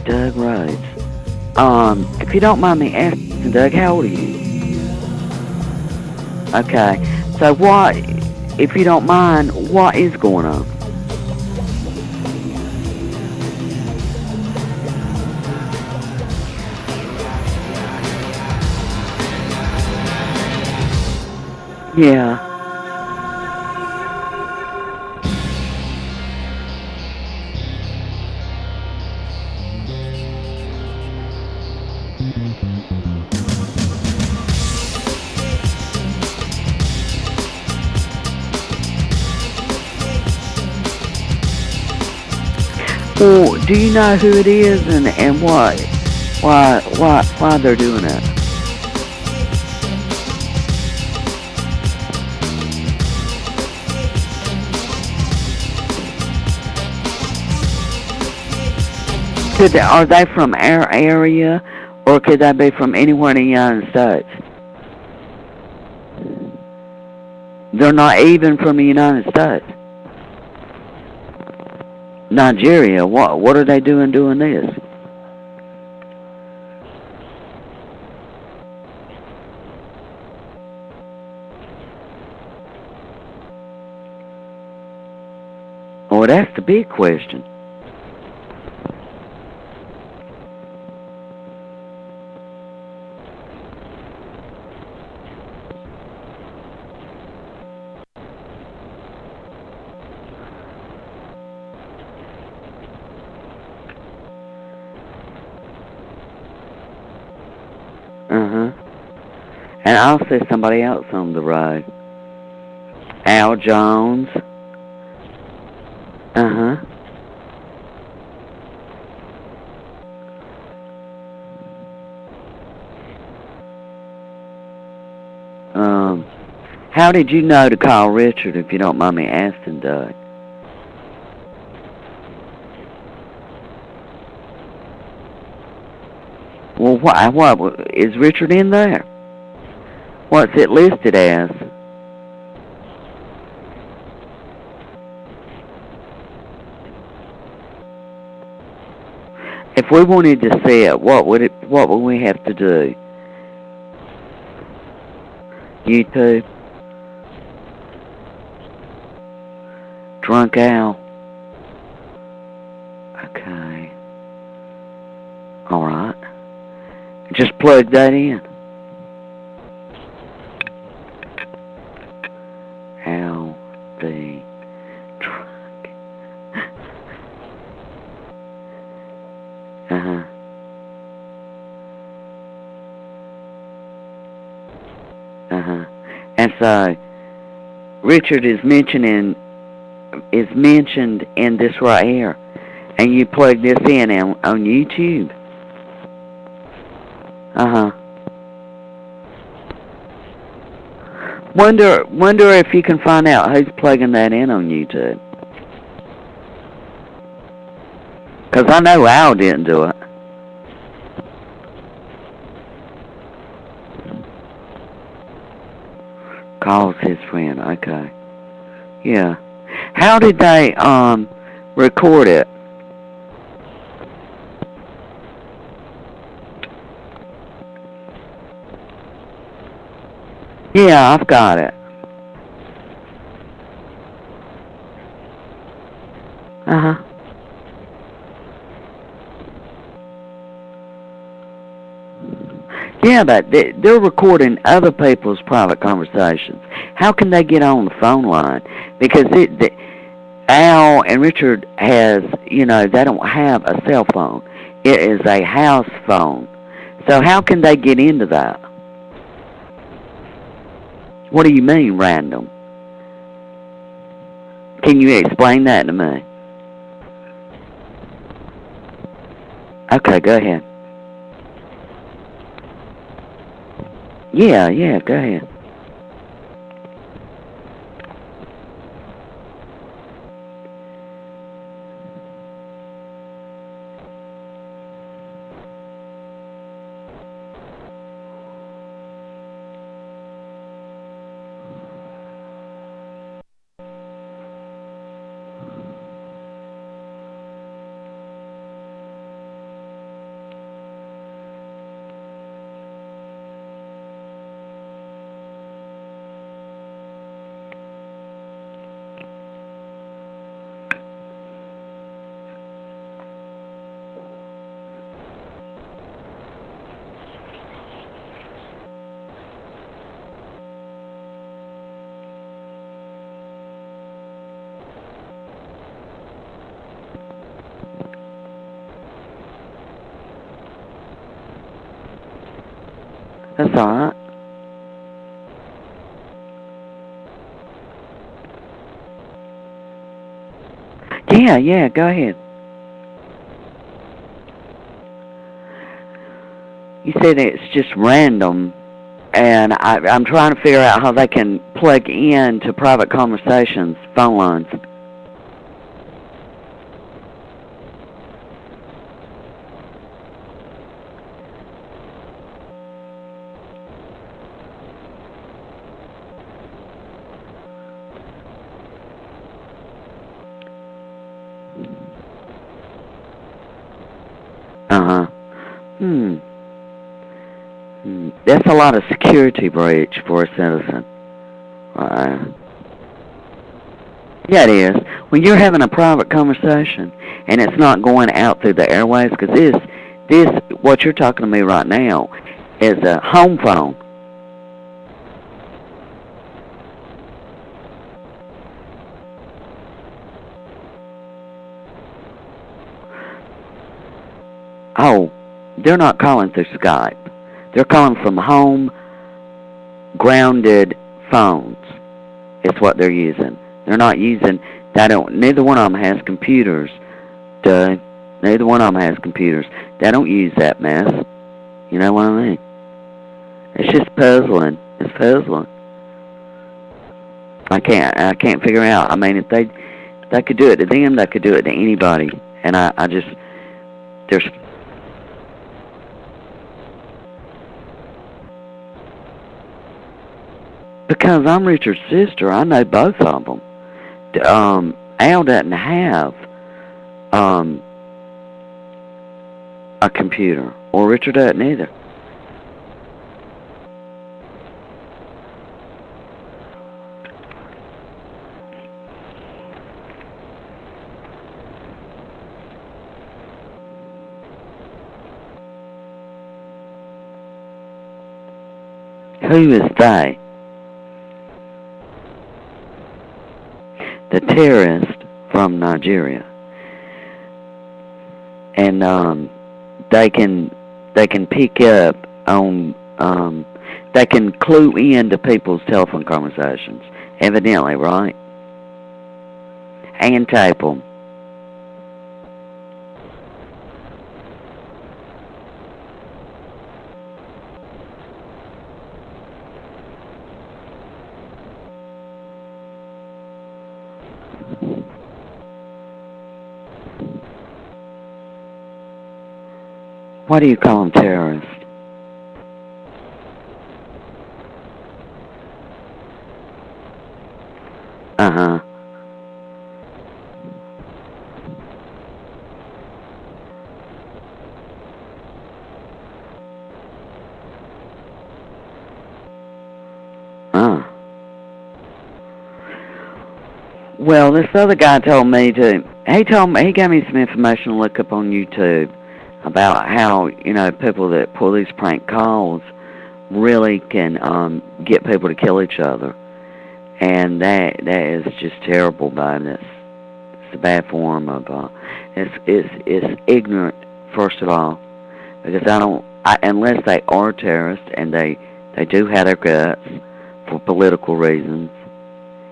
Doug Rhodes. If you don't mind me asking, Doug, how old are you? Okay. So what, if you don't mind, what is going on? Yeah. Well, do you know who it is and what? Why they're doing it? Are they from our area, or could they be from anywhere in the United States? They're not even from the United States. Nigeria. What are they doing this? Well, that's the big question. Uh-huh. And I'll see somebody else on the road. Al Jones. Uh-huh. Um, how did you know to call Richard, if you don't mind me asking, Doug? Well, what, is Richard in there? What's it listed as? If we wanted to see it, what would we have to do? YouTube? Drunk Al? Okay. Alright. Just plug that in. Al the drunk. Uh-huh. Uh-huh. And so Richard is mentioned in this right here. And you plug this in on YouTube. Uh-huh. Wonder if you can find out who's plugging that in on YouTube. Because I know Al didn't do it. Calls his friend. Okay. Yeah. How did they record it? Yeah, I've got it. Uh-huh. Yeah, but they're recording other people's private conversations. How can they get on the phone line? Because Al and Richard they don't have a cell phone. It is a house phone. So how can they get into that? What do you mean, random? Can you explain that to me? Okay, go ahead. Yeah, go ahead. That's all right. Yeah, go ahead. You said it's just random, and I'm trying to figure out how they can plug in to private conversations, phone lines. Uh-huh. Hmm. That's a lot of security breach for a citizen. Uh, yeah, it is. When you're having a private conversation and it's not going out through the airways, because what you're talking to me right now is a home phone. Oh, they're not calling through Skype. They're calling from home grounded phones. It's what they're using. They're not using. They don't. Neither one of them has computers. Duh. Neither one of them has computers. They don't use that mess. You know what I mean? It's just puzzling. It's puzzling. I can't figure out. I mean, if they could do it to them, they could do it to anybody. And I just there's because I'm Richard's sister. I know both of them. Al doesn't have um a computer, or Richard doesn't either. Who is they? The terrorist from Nigeria, and they can they can pick up on they can clue in to people's telephone conversations. Evidently, right? And tape them. Why do you call them terrorists? Uh huh. Uh. Well, this other guy told me to. He gave me some information to look up on YouTube about how people that pull these prank calls really can get people to kill each other, and that is just terrible. But it's a bad form of it's ignorant, first of all, because unless they are terrorists and they do have their guts for political reasons,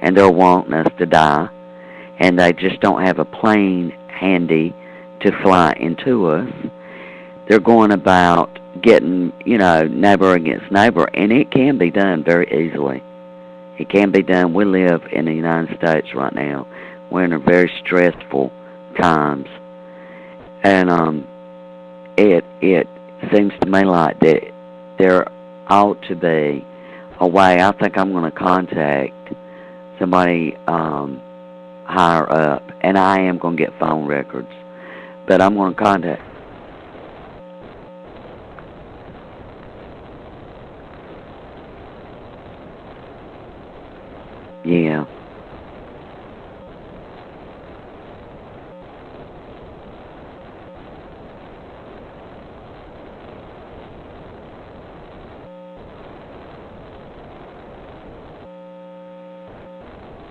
and they're wanting us to die, and they just don't have a plane handy to fly into us. They're going about getting, neighbor against neighbor, and it can be done very easily. It can be done. We live in the United States right now. We're in a very stressful times, and it seems to me like that there ought to be a way. I think I'm going to contact somebody higher up, and I am going to get phone records, but I'm going to contact. Yeah.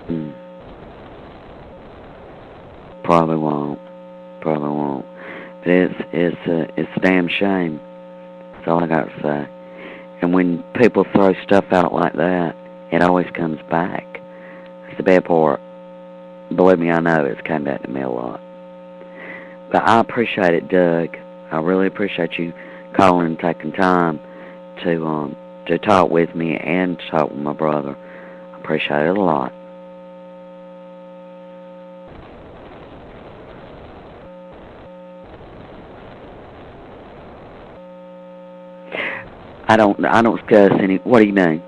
Mm. Probably won't. Probably won't. But it's a damn shame. That's all I got to say. And when people throw stuff out like that, it always comes back. That's the bad part. Believe me, I know it's come back to me a lot. But I appreciate it, Doug. I really appreciate you calling and taking time to talk with me and to talk with my brother. I appreciate it a lot. I don't discuss any. What do you mean?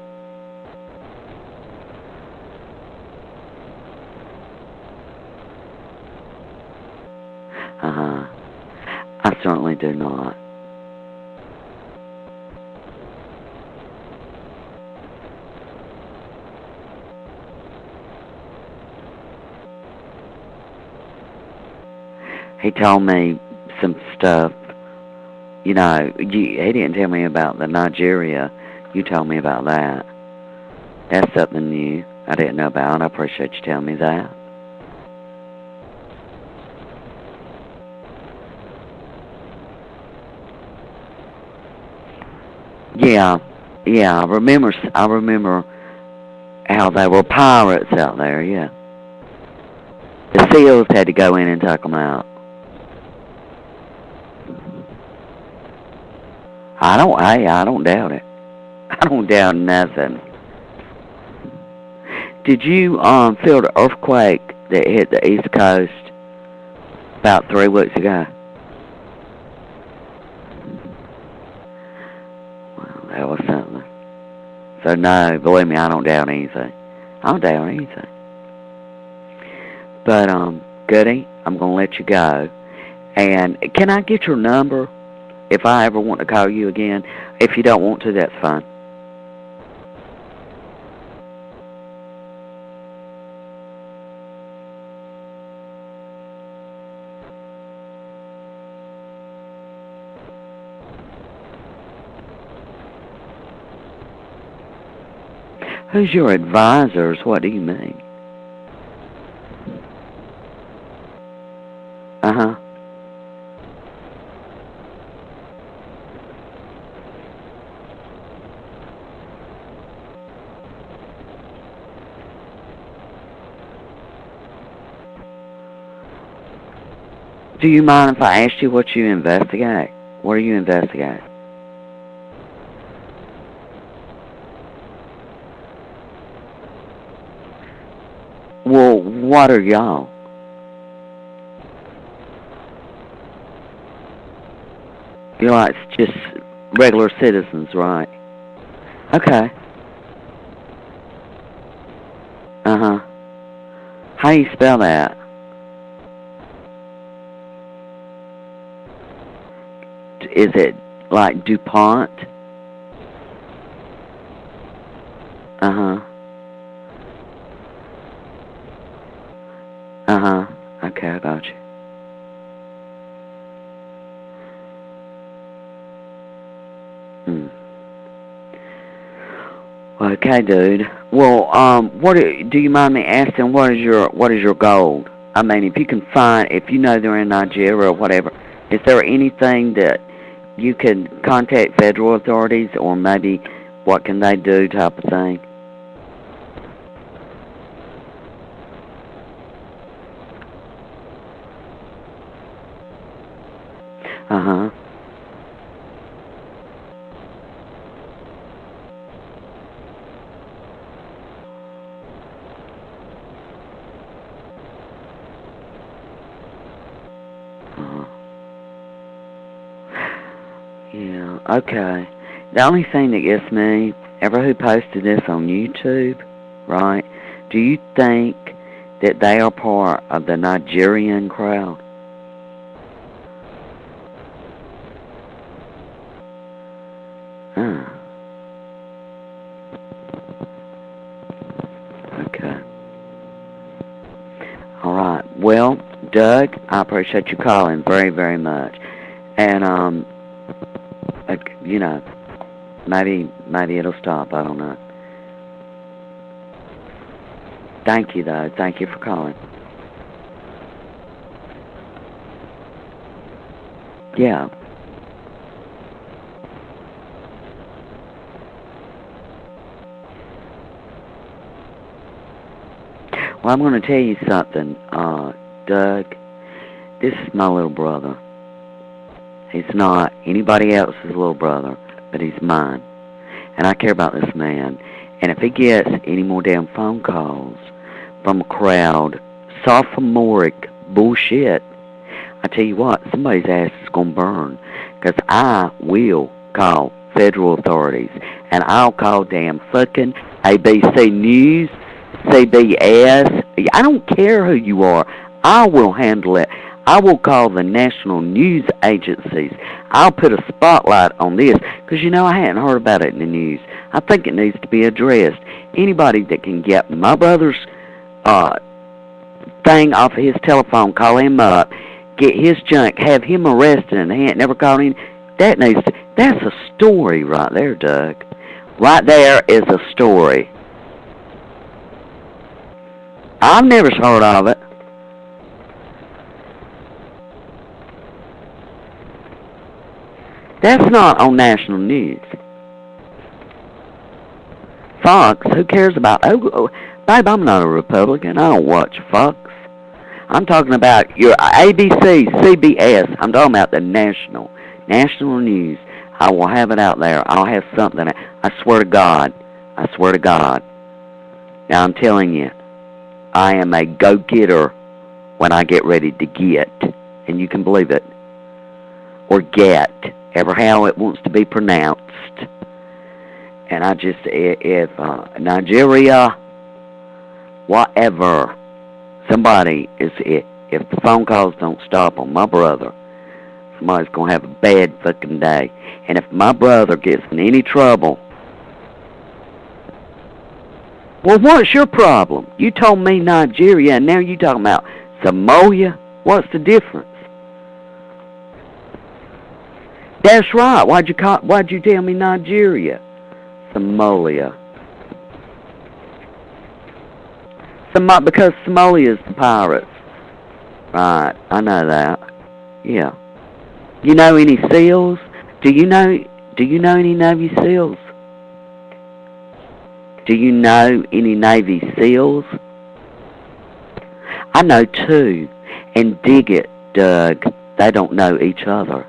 I certainly do not. He told me some stuff. He didn't tell me about the Nigeria. You told me about that. That's something new I didn't know about. I appreciate you telling me that. Yeah, I remember how they were pirates out there. Yeah, the SEALs had to go in and take them out. I don't doubt it. I don't doubt nothing. Did you feel the earthquake that hit the East Coast about 3 weeks ago? Well, that was something. So no, believe me, I don't doubt anything. I don't doubt anything. But Goody, I'm gonna let you go. And can I get your number if I ever want to call you again? If you don't want to, that's fine. Who's your advisors? What do you mean? Uh-huh. Do you mind if I ask you what you investigate? What do you investigate? Well, what are y'all? You're like just regular citizens, right? Okay. Uh-huh. How do you spell that? Is it like DuPont? Uh-huh. Uh-huh. Okay, I got you. Hmm. Okay, dude. Well, do you mind me asking what is your goal? I mean, if you know they're in Nigeria or whatever, is there anything that you can contact federal authorities, or maybe what can they do type of thing? Uh-huh. Uh-huh. Yeah, okay. The only thing that gets me, ever who posted this on YouTube, right? Do you think that they are part of the Nigerian crowd? Huh. Okay. All right. Well, Doug, I appreciate you calling very, very much. And you know, maybe it'll stop. I don't know. Thank you, though. Thank you for calling. Yeah. Well, I'm going to tell you something, Doug. This is my little brother. He's not anybody else's little brother, but he's mine. And I care about this man. And if he gets any more damn phone calls from a crowd, sophomoric bullshit, I tell you what, somebody's ass is going to burn. Because I will call federal authorities. And I'll call damn fucking ABC News, CBS. I don't care who you are. I will handle it. I will call the national news agencies. I'll put a spotlight on this because, I hadn't heard about it in the news. I think it needs to be addressed. Anybody that can get my brother's thing off of his telephone, call him up, get his junk, have him arrested, and he ain't never called him. That's a story right there, Doug. Right there is a story. I've never heard of it. That's not on national news. Fox, who cares about... Babe, I'm not a Republican. I don't watch Fox. I'm talking about your ABC, CBS. I'm talking about the national news. I will have it out there. I'll have something. I swear to God. I swear to God. Now, I'm telling you, I am a go-getter when I get ready to get. And you can believe it. Or get. Ever how it wants to be pronounced. And I just, if Nigeria, whatever, somebody is, if the phone calls don't stop on my brother, somebody's going to have a bad fucking day. And if my brother gets in any trouble, well, what's your problem? You told me Nigeria, and now you talking about Somalia? What's the difference? That's right. Why'd you tell me Nigeria? Somalia. Because Somalia is the pirates. Right. I know that. Yeah. You know any SEALs? Do you know any Navy SEALs? Do you know any Navy SEALs? I know two. And dig it, Doug. They don't know each other.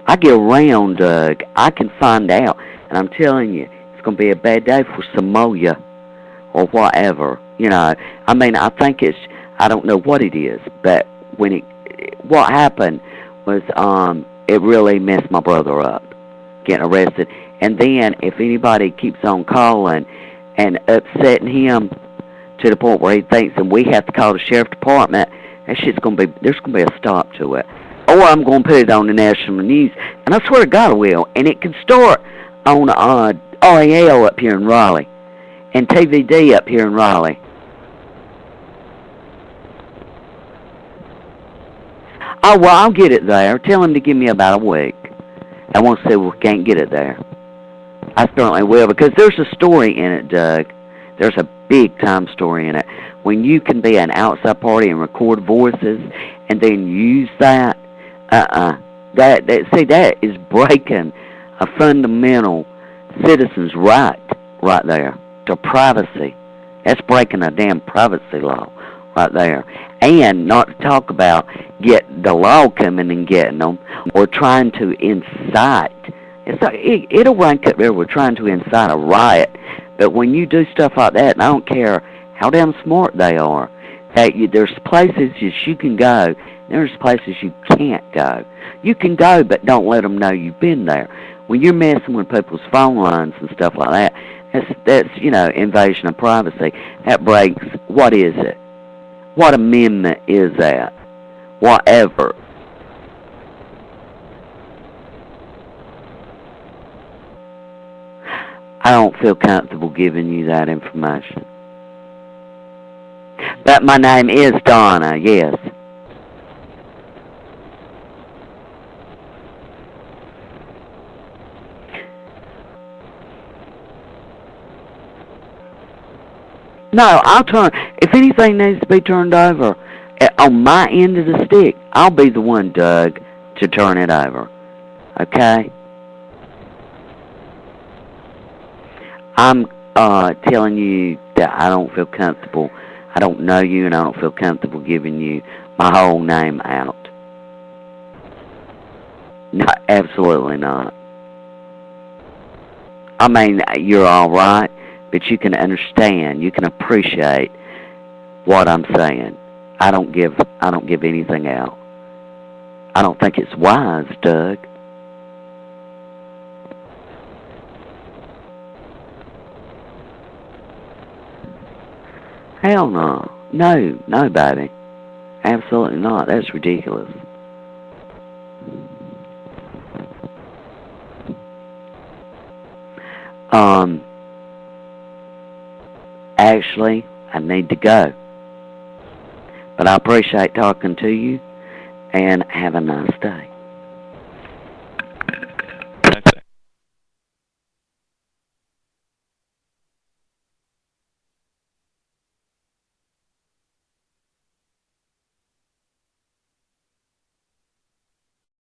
I get around, Doug. I can find out. And I'm telling you, it's going to be a bad day for Somalia or whatever. I mean, I think I don't know what it is, but what happened was, it really messed my brother up, getting arrested. And then, if anybody keeps on calling and upsetting him to the point where he thinks that we have to call the sheriff department, there's going to be a stop to it. Or I'm going to put it on the national news, and I swear to God I will. And it can start on RAL up here in Raleigh, and TVD up here in Raleigh. Oh, well, I'll get it there. Tell him to give me about a week. I won't say we can't get it there. I certainly will, because there's a story in it, Doug. There's a big-time story in it. When you can be an outside party and record voices and then use that, that is breaking a fundamental citizen's right there to privacy. That's breaking a damn privacy law right there. And not to talk about get the law coming and getting them or trying to incite. It'll rank up there with trying to incite a riot. But when you do stuff like that, and I don't care how damn smart they are, there's places you can go, there's places you can't go. You can go, but don't let them know you've been there. When you're messing with people's phone lines and stuff like that, that's invasion of privacy. That breaks, what is it? What amendment is that? Whatever. I don't feel comfortable giving you that information. But my name is Donna, yes. No, if anything needs to be turned over on my end of the stick, I'll be the one, Doug, to turn it over. Okay? I'm telling you that I don't feel comfortable I don't know you, and I don't feel comfortable giving you my whole name out. No, absolutely not. I mean, you're all right, but you can understand, you can appreciate what I'm saying. I don't give anything out. I don't think it's wise, Doug. Hell no. No, baby. Absolutely not. That's ridiculous. Um, Actually, I need to go. But I appreciate talking to you, and have a nice day.